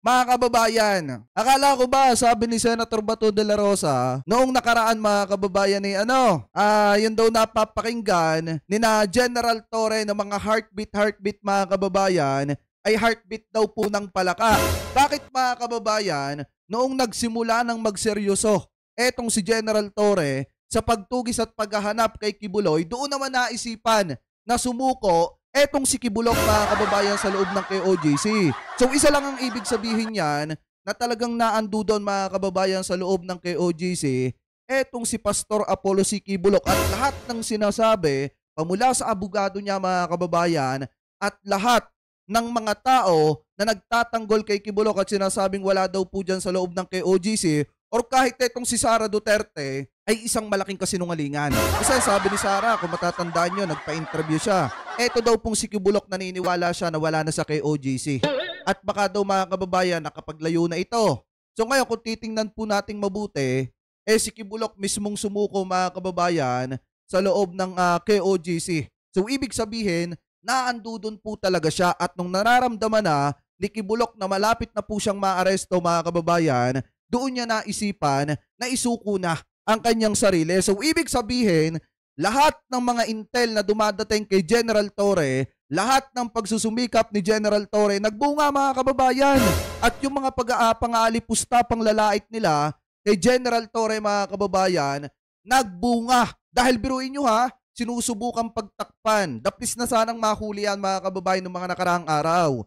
Mga kababayan, akala ko ba sabi ni Senator Bato de la Rosa noong nakaraan mga kababayan ni yun daw napapakinggan ni na General Torre ng mga heartbeat mga kababayan ay heartbeat daw po ng palaka. Bakit mga kababayan noong nagsimula ng magseryoso etong si General Torre sa pagtugis at paghahanap kay Kibuloy, doon naman naisipan na sumuko etong si Kibulok mga kababayan sa loob ng KOJC. So isa lang ang ibig sabihin niyan na talagang naandu doon mga kababayan sa loob ng KOJC etong si Pastor Apollo C. Kibulok at lahat ng sinasabi pamula sa abogado niya mga kababayan at lahat ng mga tao na nagtatanggol kay Kibulok at sinasabing wala daw po dyan sa loob ng KOJC or kahit etong si Sara Duterte ay isang malaking kasinungalingan. Kasi sabi ni Sara, kung matatandaan nyo, nagpa-interview siya. Eto daw pong si Kibulok naniniwala siya na wala na sa KOJC. At baka daw mga kababayan nakapaglayo na ito. So ngayon kung titingnan po nating mabuti, si Kibulok mismong sumuko mga kababayan sa loob ng KOJC. So ibig sabihin, naandudon po talaga siya at nung nararamdaman na ni Kibulok na malapit na po siyang maaresto mga kababayan, doon niya naisipan na isuko na ang kanyang sarili. So ibig sabihin, lahat ng mga intel na dumadating kay General Torre, lahat ng pagsusumikap ni General Torre, nagbunga mga kababayan. At yung mga pang-aalipusta, panglalait nila kay General Torre mga kababayan, nagbunga. Dahil biruin nyo sinusubukan pagtakpan. Dapis na sanang mahuli yan mga kababayan ng mga nakaraang araw.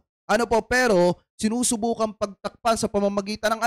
Pero sinusubukan pagtakpan sa pamamagitan ng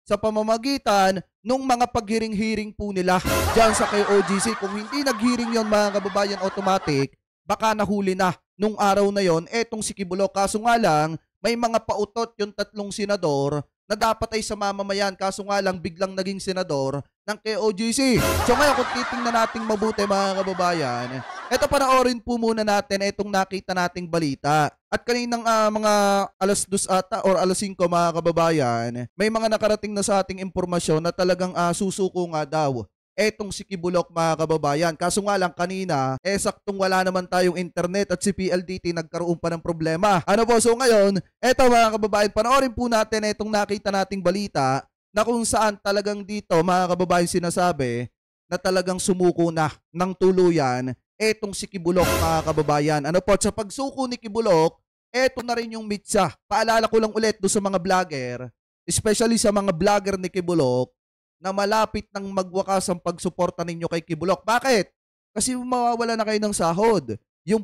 sa pamamagitan ng mga paghiring-hiring po nila dyan sa KOJC. Kung hindi naghiring yon mga kababayan automatic, baka nahuli na nung araw na yon etong si Kibulok. Kaso nga lang, may mga pautot yung tatlong senador na dapat ay sa mamamayan. Kaso nga lang, biglang naging senador ng KOJC. So ngayon kung titingnan nating mabuti mga kababayan, eto panoorin po muna natin etong nakita nating balita. At kaninang mga alas 2 ata or alas 5 mga kababayan, may mga nakarating na sa ating impormasyon na talagang susuko nga daw etong si Kibulok mga kababayan. Kaso nga lang kanina, saktong wala naman tayong internet at si PLDT nagkaroon pa ng problema. So ngayon, eto mga kababayan, panoorin po natin etong nakita nating balita na kung saan talagang dito mga kababayan sinasabi na talagang sumuko na ng tuluyan etong si Kibulok mga kababayan. Sa pagsuko ni Kibulok, eto na rin yung mitsa. Paalala ko lang ulit do sa mga vlogger, especially sa mga vlogger ni Kibulok, na malapit nang magwakas ang pagsuporta ninyo kay Kibulok. Bakit? Kasi mawawala na kayo ng sahod. Yung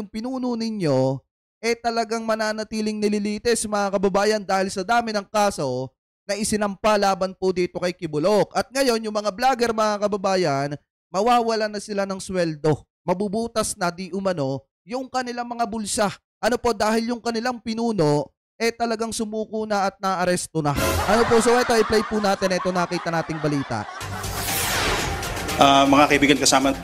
pinuno ninyo, talagang mananatiling nililitis mga kababayan dahil sa dami ng kaso na isinampa laban po dito kay Kibulok. At ngayon, yung mga vlogger mga kababayan, mawawala na sila ng sweldo. Mabubutas na di umano yung kanilang mga bulsa. Dahil yung kanilang pinuno, talagang sumuko na at naaresto na. So ito, i-play po natin. Ito nakita nating balita. Mga kaibigan,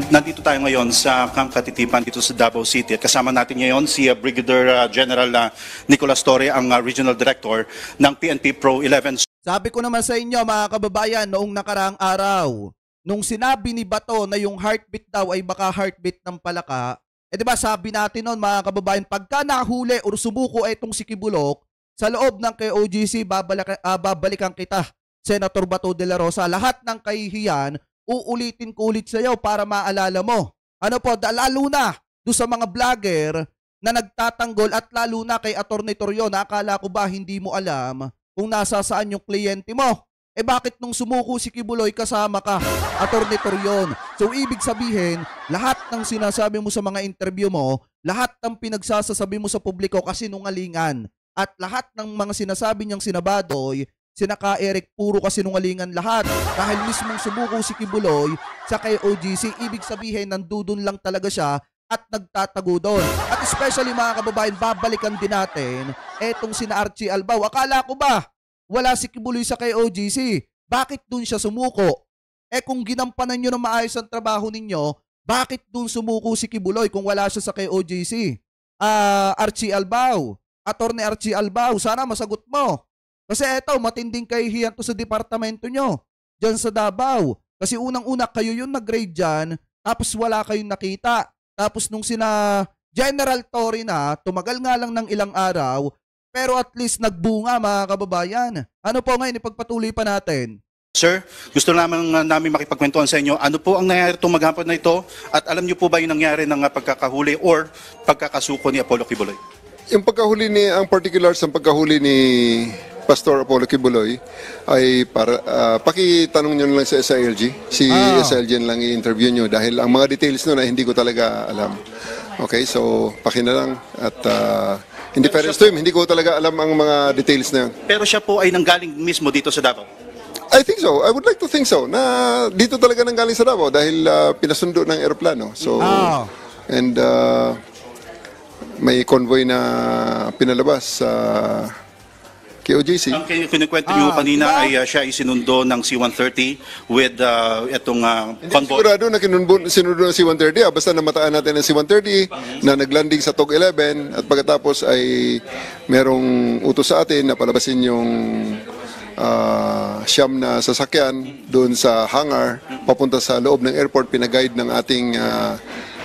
nandito tayo ngayon sa Camp Katitipan dito sa Davao City. At kasama natin ngayon si Brigadier General Nicolas Torre, ang Regional Director ng PNP Pro 11. Sabi ko naman sa inyo mga kababayan, noong nakaraang araw, nung sinabi ni Bato na yung heartbeat daw ay baka heartbeat ng palaka, diba sabi natin noon mga kababayan, pagka nahuli o sumuko etong si Kibulok, sa loob ng KOJC, babalikan kita, Senator Bato de la Rosa. Lahat ng kahihiyan, uulitin ko ulit sa iyo para maalala mo. Lalo na doon sa mga vlogger na nagtatanggol at lalo na kay Atty. Torion, akala ko ba hindi mo alam kung nasa saan yung kliyente mo? Bakit nung sumuko si Kibuloy kasama ka, Atty. Torion? So ibig sabihin, lahat ng sinasabi mo sa mga interview mo, lahat ng pinagsasasabi mo sa publiko kasinungalingan. At lahat ng mga sinasabi niyang sinabadoy, sinaka Eric, puro kasinungalingan lahat. Dahil mismong sumuko si Kibuloy sa KOJC, ibig sabihin nandudun lang talaga siya at nagtatago doon. At especially mga kababayan, babalikan din natin etong sina Archie Albao. Akala ko ba wala si Kibuloy sa KOJC? Bakit dun siya sumuko? Kung ginampanan nyo na maayos ang trabaho ninyo, bakit dun sumuko si Kibuloy kung wala siya sa KOJC? Archie Albao, Attorney Archie Albao, sana masagot mo. Kasi eto, matinding kahihiyan to sa departamento nyo dyan sa Davao. Kasi unang-una kayo yung nag-grade dyan, tapos wala kayong nakita. Tapos nung sina General Torre na, tumagal nga lang ng ilang araw, pero at least nagbunga mga kababayan. Ano po ngayon, ipagpatuloy pa natin. Sir, gusto naman namin makipagkwentuhan sa inyo, ano po ang nangyari itong maghapon na ito at alam niyo po ba yung nangyari ng pagkakahuli or pagkakasuko ni Apollo Kibuloy? Yung pagkahuli ang particulars ng pagkahuli ni Pastor Apollo Kibuloy ay para pakitanong nyo lang sa SILG. Si SILG lang i-interview nyo dahil ang mga details nun ay hindi ko talaga alam. Okay, so pakina lang at in fairness to him, hindi ko talaga alam ang mga details na yun. Pero siya po ay nanggaling mismo dito sa Davao? I think so. I would like to think so. Na dito talaga nanggaling sa Davao dahil pinasundo ng eroplano. So, and may convoy na pinalabas sa KOJC. Ang kinikwento niyo kanina ay siya ay sinundo ng C-130 with itong convoy. Sigurado na sinundo ng C-130. Basta namataan natin ng C-130 na naglanding sa TOG 11 at pagkatapos ay merong utos sa atin na palabasin yung siyam na sasakyan doon sa hangar papunta sa loob ng airport. Pinaguide ng ating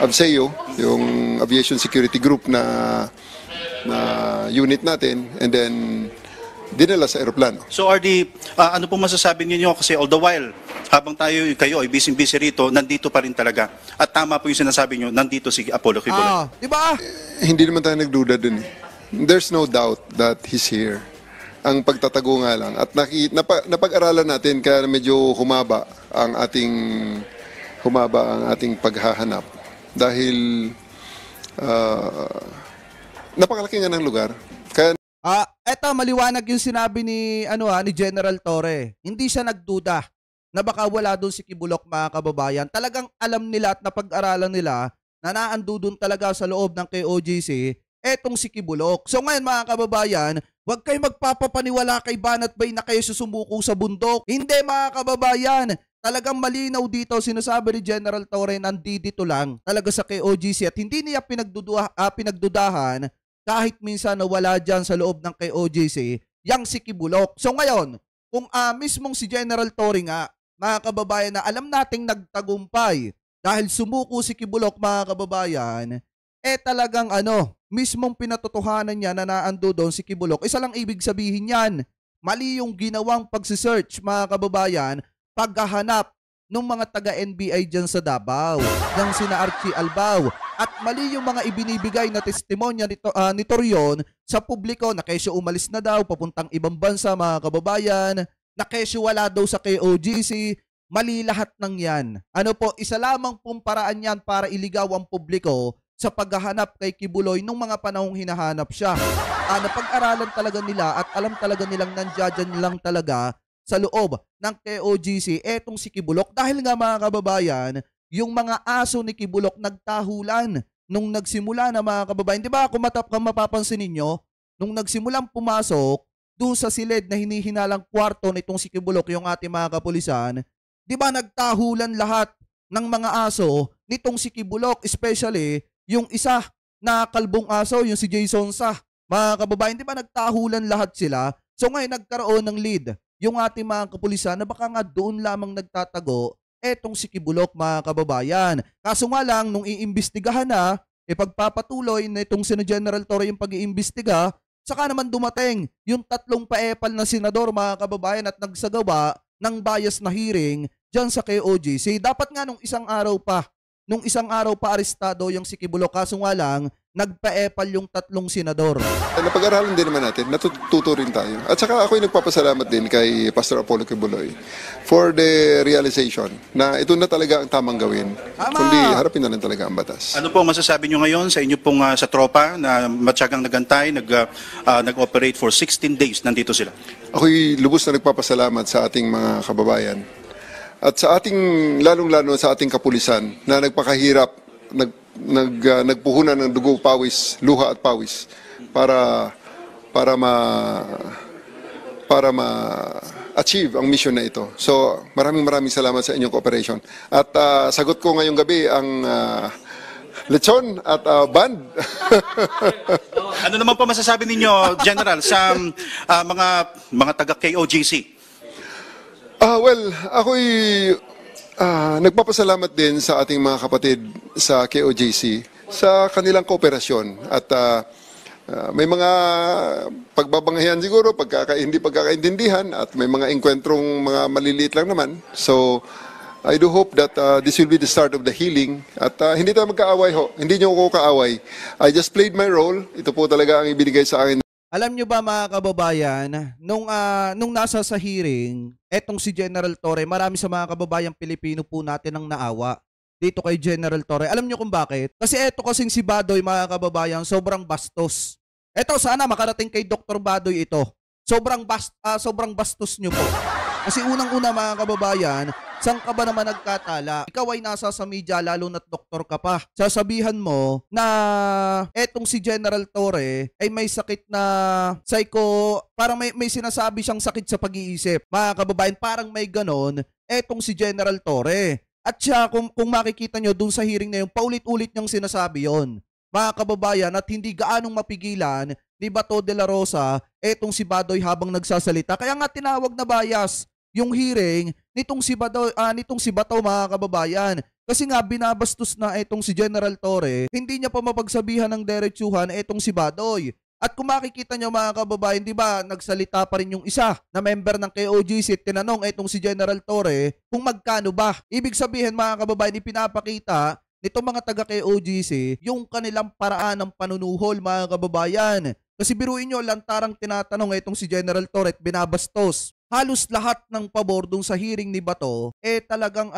ABSEO, yung Aviation Security Group na unit natin, and then dinala sa aeroplano. So RD, ano po masasabi niyo kasi all the while habang kayo ay busy rito, nandito pa rin talaga. At tama po yung sinasabi niyo, nandito si Apollo Kibuloy. Di ba? Hindi naman tayo nagduda dun eh. There's no doubt that he's here. Ang pagtatago nga lang. At napag-aralan natin kaya medyo humaba ang ating paghahanap. Dahil napakalaki nga ng lugar. Kaya eto maliwanag yung sinabi ni General Torre. Hindi siya nagduda na baka wala doon si Kibulok mga kababayan. Talagang alam nila at napag-aralan nila na naando doon talaga sa loob ng KOJC etong si Kibulok. So ngayon mga kababayan, huwag kayo magpapapaniwala kay Banat Bay na kayo susumuko sa bundok. Hindi mga kababayan, talagang malinaw dito sinasabi ni General Torre nandito lang talaga sa KOJC at hindi niya pinagdudahan kahit minsan na wala dyan sa loob ng KOJC yang si Kibulok. So ngayon, kung mismong si General Torre nga, mga kababayan, na alam nating nagtagumpay dahil sumuko si Kibulok mga kababayan, talagang mismong pinatotohanan niya na naando doon si Kibulok. Isa lang ibig sabihin yan, mali yung ginawang pagsisearch mga kababayan, paghahanap ng mga taga-NBI dyan sa Davao, ng sina Archie Albao. At mali yung mga ibinibigay na testimonya ni Torion sa publiko na kesyo umalis na daw, papuntang ibang bansa mga kababayan, na kesyo wala daw sa KOJC. Mali lahat ng yan. Isa lamang pong paraan yan para iligaw ang publiko sa paghahanap kay Kibuloy nung mga panahong hinahanap siya. Napag-aralan talaga nila at alam talaga nilang nandiyan lang talaga sa loob ng KOJC etong si Kibulok. Dahil nga mga kababayan, yung mga aso ni Kibulok nagtahulan nung nagsimula na mga kababayan. Di ba kung mapapansin ninyo, nung nagsimulang pumasok doon sa silid na hinihinalang kwarto nitong si Kibulok, yung ating mga kapulisan, di ba nagtahulan lahat ng mga aso nitong si Kibulok, especially yung isa na kalbong aso, yung si Jason Sa, mga kababayan, di ba nagtahulan lahat sila? So ngayon nagkaroon ng lead yung ating mga kapulisan na baka nga doon lamang nagtatago etong si Kibulok mga kababayan. Kaso nga lang, nung iimbestigahan na, pagpapatuloy na itong sina General Torre yung pag-iimbestiga, saka naman dumating yung 3 paepal na senador mga kababayan at nagsagawa ng bias na hearing dyan sa KOJC. Dapat nga nung isang araw pa arestado yung si Kibulok, kaso nga lang nagpa-epal yung 3 senador. Napag-aralan din naman natin, natututo rin tayo. At saka ako'y nagpapasalamat din kay Pastor Apollo Kibuloy for the realization na ito na talaga ang tamang gawin. Kundi harapin na lang talaga ang batas. Ano po masasabi nyo ngayon sa inyo pong sa tropa na matyagang nagantay, nag-operate for 16 days, nandito sila? Ako'y lubos na nagpapasalamat sa ating mga kababayan at sa ating, lalong-lalo sa ating kapulisan na nagpakahirap, nagpuhunan ng dugo, pawis, luha at pawis para ma-achieve ang mission na ito. So maraming salamat sa inyong cooperation. At sagot ko ngayong gabi ang lechon at band. Ano naman po masasabi ninyo, General, sa mga taga-KOJC? Well, ako'y nagpapasalamat din sa ating mga kapatid sa KOJC sa kanilang kooperasyon at May mga pagbabanghayan siguro, hindi pagkakaintindihan, at may mga engkwentrong mga maliliit lang naman. So, I do hope that this will be the start of the healing. At hindi tayo magkaaway ho. Hindi niyo ako kaaway. I just played my role. Ito po talaga ang ibinigay sa akin. Alam nyo ba mga kababayan, nung nasa sa hearing, etong si General Torre, marami sa mga kababayang Pilipino po natin ang naawa dito kay General Torre. Alam nyo kung bakit? Kasi eto kasing si Badoy mga kababayan, sobrang bastos. Eto sana makarating kay Dr. Badoy ito. Sobrang bastos nyo po. Kasi unang-una mga kababayan, saan ka ba naman nagkatala? Ikaw ay nasa sa media, lalo na't doktor ka pa. Sasabihan mo na etong si General Torre ay may sakit na parang may sinasabi siyang sakit sa pag-iisip. Mga kababayan, parang may ganon etong si General Torre. At siya, kung makikita nyo dun sa hearing na yun, paulit-ulit niyang sinasabi yon. Mga kababayan, at hindi gaanong mapigilan ni Bato de la Rosa etong si Badoy habang nagsasalita. Kaya nga tinawag na bias yung hearing nitong si Bato mga kababayan. Kasi nga binabastos na etong si General Torre, hindi niya pa mapagsabihan ng diretsuhan etong si Badoy. At kung makikita niyo mga kababayan, di ba, nagsalita pa rin yung isa na member ng KOGC, tinanong etong si General Torre kung magkano ba. Ibig sabihin mga kababayan, ipinapakita nitong mga taga KOGC yung kanilang paraan ng panunuhol mga kababayan. Kasi biruin nyo, lantarang tinatanong etong si General Torre at binabastos. Halos lahat ng pabor dun sa hearing ni Bato, talagang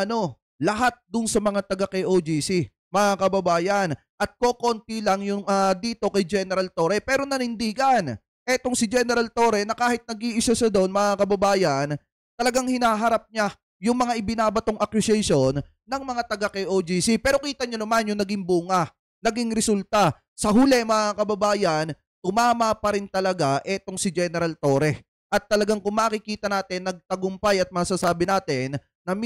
lahat dun sa mga taga KOGC, mga kababayan. At kokonti lang yung dito kay General Torre, pero nanindigan. Etong si General Torre na kahit nag-iisa siya doon, mga kababayan, talagang hinaharap niya yung mga ibinabatong accusation ng mga taga KOGC. Pero kita nyo naman yung naging bunga, naging resulta. Sa huli mga kababayan, tumama pa rin talaga etong si General Torre. At talagang kung makikita natin, nagtagumpay at masasabi natin na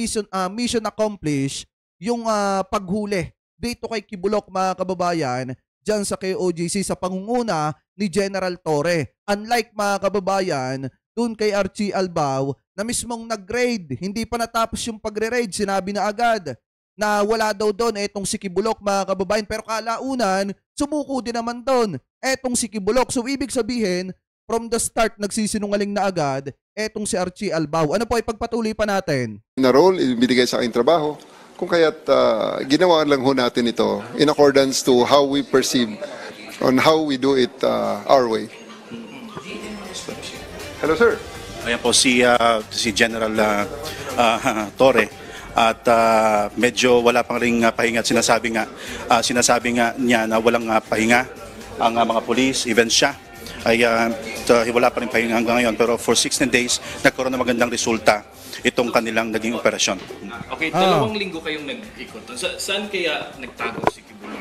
mission accomplished yung paghuli dito kay Kibuloc mga kababayan dyan sa KOGC sa pangunguna ni General Torre. Unlike mga kababayan, dun kay Archie Albao na mismong nag-raid, hindi pa natapos yung pagre-raid, sinabi na agad na wala daw doon etong si Kibuloc mga kababayan, pero kalaunan, sumuko din naman doon etong si Kibuloc. So ibig sabihin, from the start, nagsisinungaling na agad etong si Archie Albao. Ano po, ipagpatuloy pa natin? Na role, ibinigay sa aking trabaho. Kung kaya't ginawa lang ho natin ito in accordance to how we perceive on how we do it our way. Hello, sir. Ayan po si General Torre at medyo wala pang ring pahinga at sinasabi nga niya na walang pahinga ang mga police, even siya ay wala pa rin pahinga hanggang ngayon, pero for 16 days nagkaroon ng magandang resulta itong kanilang naging operasyon. Okay, 2 linggo kayong nag-ikot. Saan kaya nagtago si Kibuloc?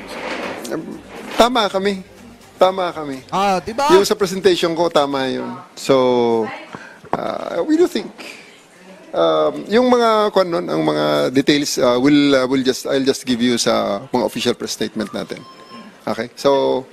Tama kami. Diba? Yung sa presentation ko, tama yun. So, we do think yung mga ang mga details I'll just give you sa mga official press statement natin. Okay? So,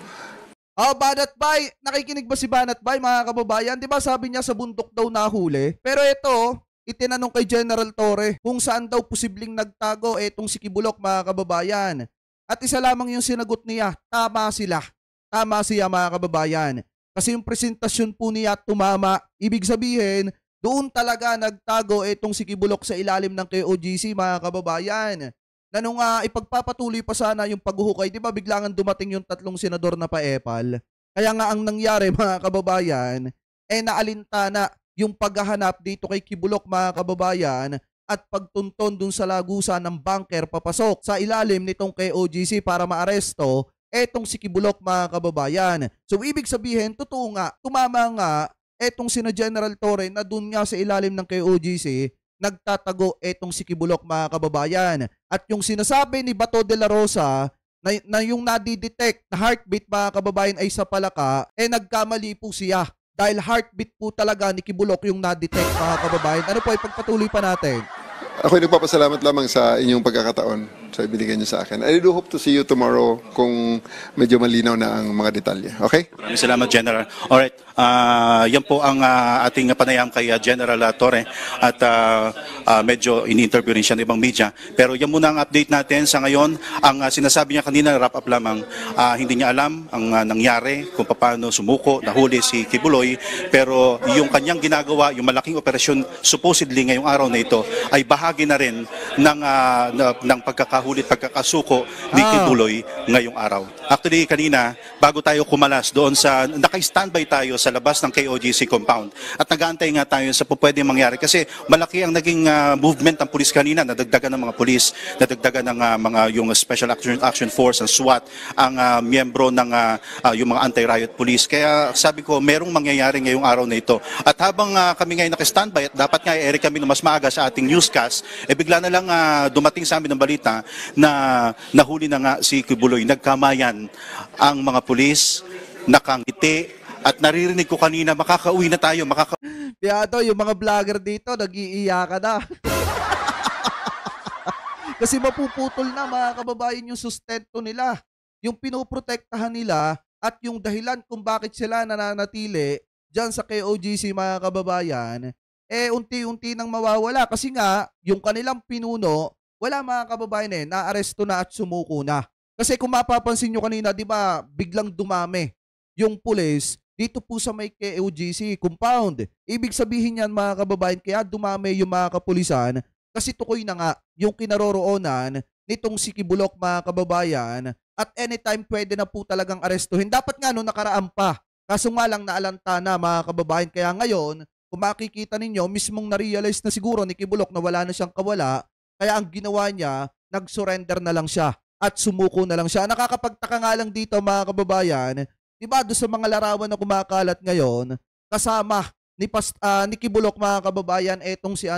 Banat Bay, nakikinig ba si Banat Bay mga kababayan? Di ba sabi niya sa bundok daw nahuli? Pero ito, itinanong kay General Torre kung saan daw posibleng nagtago etong si Kibuloc mga kababayan. At isa lamang yung sinagot niya, tama siya mga kababayan. Kasi yung presentasyon po niya tumama. Ibig sabihin, doon talaga nagtago etong si Kibuloc sa ilalim ng KOGC mga kababayan. Na nung ipagpapatuloy pa sana yung paghuhukay, di ba biglangan dumating yung 3 senador na paepal? Kaya nga ang nangyari mga kababayan, naalintana yung paghahanap dito kay Kibuloc mga kababayan at pagtunton dun sa lagusan ng bunker papasok sa ilalim nitong KOGC para maaresto etong si Kibuloc mga kababayan. So ibig sabihin, totoo nga, tumama nga etong sina General Torre na dun nga sa ilalim ng KOGC nagtatago etong si Kibuloc mga kababayan. At yung sinasabi ni Bato de la Rosa na yung nadidetect na heartbeat mga kababayan ay sa palaka, nagkamali po siya. Dahil heartbeat po talaga ni Kibuloc yung nadetect mga kababayan. Ano po, ipagpatuloy pa natin. Ako'y nagpapasalamat lamang sa inyong pagkakataon. sa ibinigay niyo sa akin. I do hope to see you tomorrow kung medyo malinaw na ang mga detalye. Okay? Maraming salamat, General. Alright, yan po ang ating panayam kay General Torre at medyo in-interview rin siya ng ibang media. Pero yan muna ang update natin sa ngayon. Ang sinasabi niya kanina, wrap up lamang, hindi niya alam ang nangyari, kung paano sumuko, nahuli si Kibuloy. Pero yung kanyang ginagawa, yung malaking operasyon supposedly ngayong araw na ito, ay bahagi na rin ng pagkakahuli at pagkakasuko ni Kibuloy ngayong araw. Actually, kanina, bago tayo kumalas doon sa, naka-standby tayo sa labas ng KOGC compound at nag-aantay nga tayo sa pwedeng mangyari kasi malaki ang naging movement ng pulis kanina, nadagdagan ng mga pulis, nadagdagan ng mga yung Special Action Force, ang SWAT, ang miyembro ng yung mga anti-riot police. Kaya sabi ko, merong mangyayari ngayong araw na ito. At habang kami ngayon naka-standby at dapat nga i-air kami na mas maaga sa ating newscast, bigla na lang dumating sa amin ng balita na nahuli na nga si Kibuloy. Nagkamayan ang mga pulis, nakangiti, at naririnig ko kanina, makakauwi na tayo, Piato, yung mga vlogger dito, nag-iiyakan na. Kasi mapuputol na mga kababayan yung sustento nila. Yung pinoprotektahan nila at yung dahilan kung bakit sila nananatili dyan sa KOGC mga kababayan, unti-unti nang mawawala. Kasi nga, yung kanilang pinuno, wala mga kababayan naaresto na at sumuko na. Kasi kung mapapansin nyo kanina, di ba, biglang dumami yung pulis dito po sa may KOGC compound. Ibig sabihin yan mga kababayan, kaya dumami yung mga kapulisan kasi tukoy na nga yung kinaroroonan nitong si Kibulok mga kababayan at anytime pwede na po talagang arestuhin. Dapat nga no nakaraan pa. Kaso nga lang naalanta na mga kababayan. Kaya ngayon, kung makikita ninyo, mismong na-realize na siguro ni Kibulok na wala na siyang kawala. Kaya ang ginawa niya, nag-surrender na lang siya at sumuko na lang siya. Nakakapagtaka nga lang dito mga kababayan, diba doon sa mga larawan na kumakalat ngayon, kasama ni Kibulok mga kababayan, etong si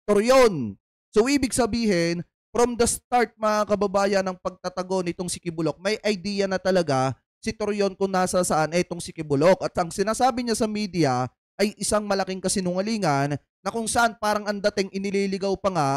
Torion. So ibig sabihin, from the start mga kababayan ng pagtatago nitong si Kibulok, may idea na talaga si Torion kung nasa saan etong si Kibulok. At ang sinasabi niya sa media ay isang malaking kasinungalingan na kung saan parang ang dating inililigaw pa nga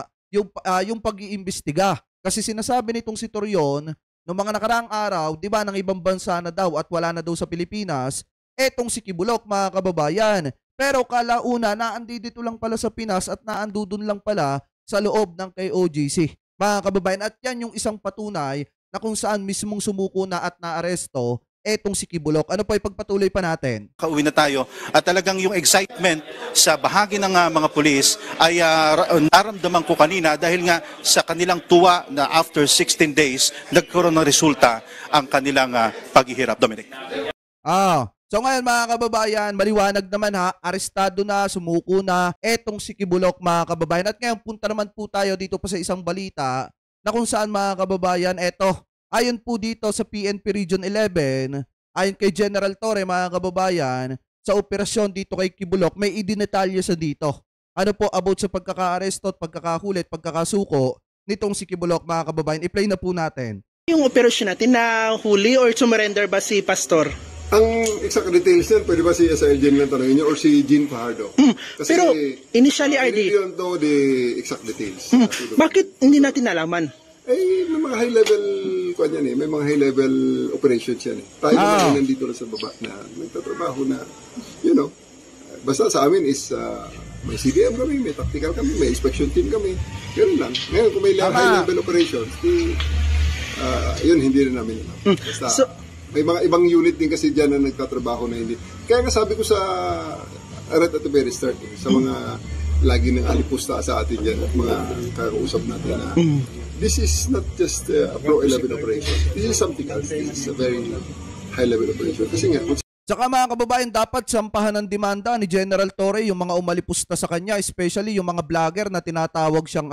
yung pag-iimbestiga. Kasi sinasabi nitong si Torion, noong mga nakaraang araw, di ba, ng ibang bansa na daw at wala na daw sa Pilipinas, etong si Kibulok mga kababayan. Pero kalauna, naandi dito lang pala sa Pinas at naando dun lang pala sa loob ng KOGC mga kababayan. At yan yung isang patunay na kung saan mismong sumuko na at naaresto etong si Kibulok. Ano pa ipagpatuloy pa natin? Kauwi na tayo at talagang yung excitement sa bahagi ng mga pulis ay naramdaman ko kanina dahil nga sa kanilang tuwa na after 16 days nagkaroon ng resulta ang kanilang paghihirap. Dominic. So ngayon mga kababayan, maliwanag naman arestado na, sumuko na etong si Kibulok mga kababayan. At ngayon punta naman po tayo dito pa sa isang balita na kung saan mga kababayan, ayon po dito sa PNP Region 11, ayon kay General Torre mga kababayan, sa operasyon dito kay Kibulok, may idinetalye sa dito. Ano po about sa pagkaka-aresto at pagkakahulit, pagkakasuko nitong si Kibulok mga kababayan. I-play na po natin. Yung operasyon natin na huli or surrender ba si Pastor? Ang exact details yan, pwede ba si SIL Jen lang tanongin niyo or si Jean Fajardo? Kasi, pero initially, I RD, don't know the exact details. bakit hindi natin nalaman? May mga high-level may mga high-level operations yan. Tayo naman nandito lang sa baba na nagtatrabaho na, basta sa amin is may CDM kami, may tactical kami, may inspection team kami. Ganun lang. Ngayon, kung may high-level operations, yun hindi rin namin alam. Basta, may mga ibang unit din kasi dyan na nagtatrabaho na hindi. Kaya nga sabi ko right at the very start, sa mga lagi ng alipusta sa atin dyan at mga kakausap natin na this is not just a Pro-11 operation. This is something else. This is a very high-level operation. Kasi nga, Saka mga kababayan, dapat sampahan ng demanda ni General Torre yung mga umalipusta sa kanya, especially yung mga vlogger na tinatawag siyang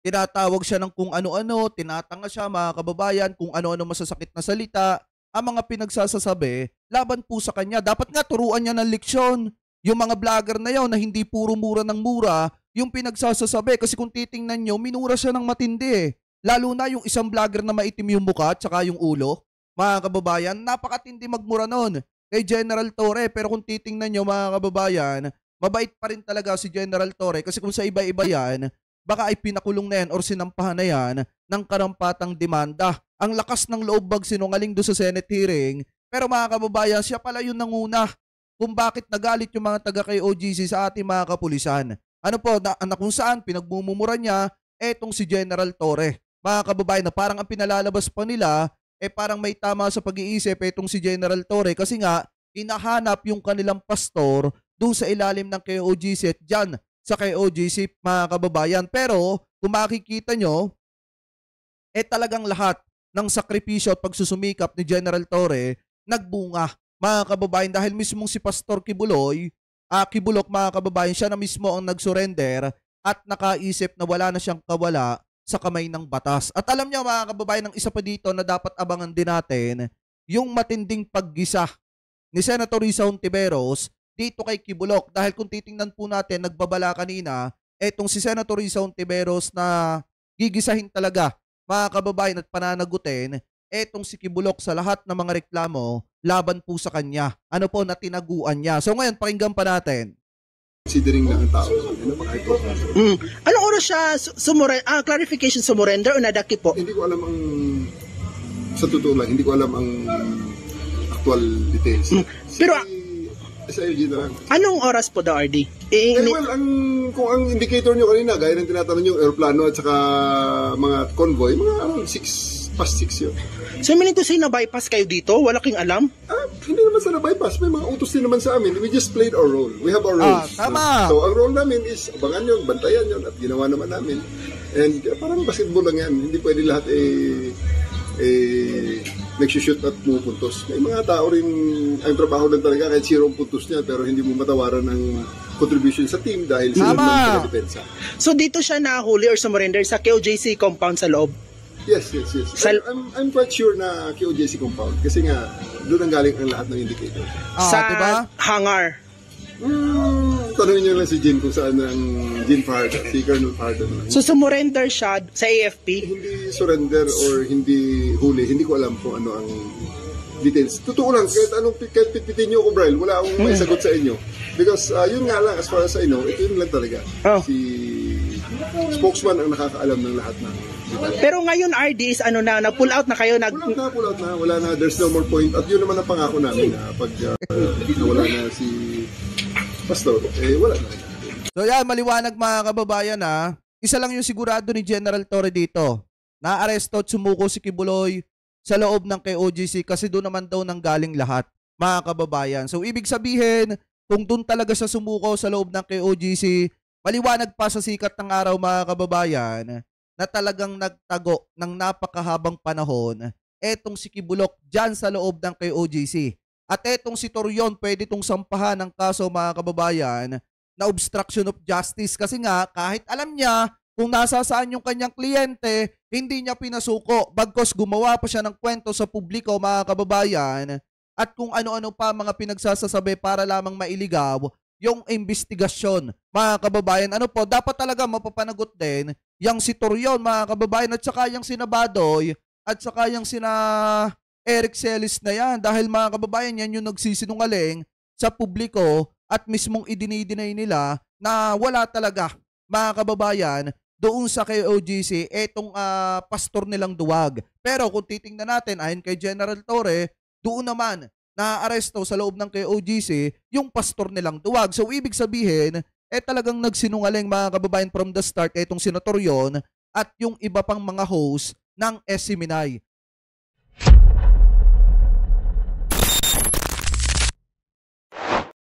tinatawag siya ng kung ano-ano, tinatanga siya mga kababayan, kung ano-ano masasakit na salita, ang mga pinagsasasabi, laban po sa kanya. Dapat nga turuan niya ng leksyon. Yung mga vlogger na yun na hindi puro mura ng mura, yung pinagsasasabi. Kasi kung titingnan nyo, minura siya ng matindi . Lalo na yung isang vlogger na maitim yung mukha at saka yung ulo. Mga kababayan, napakatindi magmura nun kay General Torre. Pero kung titingnan nyo mga kababayan, mabait pa rin talaga si General Torre. Kasi kung sa iba-iba yan, baka ay pinakulong na yan or sinampahan na yan ng karampatang demanda. Ang lakas ng loob magsinungaling doon sa Senate hearing, pero mga kababayan, siya pala yung nanguna kung bakit nagalit yung mga taga kay OGC sa ating mga kapulisan. Ano po, na kung saan pinagmumura niya etong si General Torre. Mga kababayan, na parang ang pinalalabas pa nila, parang may tama sa pag-iisip etong si General Torre kasi nga, hinahanap yung kanilang pastor doon sa ilalim ng KOGC at dyan sa KOGC, mga kababayan. Pero kung makikita nyo, talagang lahat ng sakripisyo at pagsusumikap ni General Torre nagbunga, mga kababayan, dahil mismong si Pastor Kibulok, mga kababayan, siya na mismo ang nag-surrender at nakaisip na wala na siyang kawala sa kamay ng batas. At alam niyo mga kababayan, ng isa pa dito na dapat abangan din natin, yung matinding paggisa ni Senator Risa Hontiveros dito kay Kibulok. Dahil kung titingnan po natin, nagbabala kanina, etong si Senator Risa Hontiveros na gigisahin talaga, mga kababayan, at pananagutin etong si Kibulok sa lahat ng mga reklamo laban po sa kanya. Ano po na tinaguan niya. So ngayon, pakinggan pa natin. Considering na ang tao, Anong oras siya clarification sumurrender o nadaki po? hindi ko alam ang, sa totoo lang, hindi ko alam ang actual details. Pero SILG na lang. anong oras po daw, RD? Well, kung ang indicator nyo kanina, gaya ng tinatanong yung aeroplano at saka mga convoy, mga around 6 yun. So, meaning to say na bypass kayo dito? Wala kayong alam? Hindi naman sa na-bypass. May mga utos din naman sa amin. We just played our role. We have our roles. Tama. So, ang role namin is abangan yun, bantayan yun, at ginawa naman namin. And parang basketball lang yan. Hindi pwede lahat nagsushoot at pumupuntos. May mga tao rin, ang trabaho lang talaga kahit 0 puntos niya, pero hindi mo matawaran ng contribution sa team dahil sila naman sa depensa. So, dito siya nahuli or sumurrender sa KOJC compound sa loob? Yes. I'm quite sure na KOJC compound kasi nga doon ang galing ang lahat ng indicator. Sa diba? hangar? Tanungin niyo lang si Jin kung saan ang Jin Fajardo, si Colonel Fajardo. So, sumurrender siya sa AFP? Hindi surrender or hindi huli, hindi ko alam kung ano ang details. Totoo lang, kahit pitpitin niyo ako, Brian, wala akong may sagot sa inyo. Because yun nga lang, as far as I know, ito yun lang talaga. Oh. Si spokesman ang nakakaalam ng lahat ng details. Pero ngayon, RD is na-pull out na kayo? Pull out na, wala na, there's no more point. At yun naman ang pangako namin na pag nawala na si Pastor, wala na. So yan, maliwanag mga kababayan ha. Isa lang yung sigurado ni General Torre dito. Na-aresto at sumuko si Kibuloy sa loob ng KOGC kasi doon naman daw nang galing lahat, mga kababayan. So ibig sabihin, kung doon talaga siya sumuko sa loob ng KOGC, maliwanag pa sa sikat ng araw mga kababayan na talagang nagtago ng napakahabang panahon etong si Kibulok dyan sa loob ng KOGC. At etong si Torion pwede itong sampahan ng kaso mga kababayan na obstruction of justice kasi nga kahit alam niya kung nasa saan yung kanyang kliyente, hindi niya pinasuko bagkos gumawa pa siya ng kwento sa publiko mga kababayan at kung ano-ano pa mga pinagsasasabi para lamang mailigaw yung investigasyon mga kababayan. Ano po, dapat talaga mapapanagot din yung si Torion mga kababayan at saka yung sina Badoy at saka yung sina Eric Celis na yan dahil mga kababayan yan yung nagsisinungaling sa publiko at mismong idinidinay nila na wala talaga mga kababayan doon sa KOGC etong pastor nilang duwag. Pero kung titingnan natin ayon kay General Torre, doon naman na-aresto sa loob ng KOGC yung pastor nilang duwag. So ibig sabihin, talagang nagsinungaling mga kababayan from the start etong senator yon at yung iba pang mga host ng SMNI.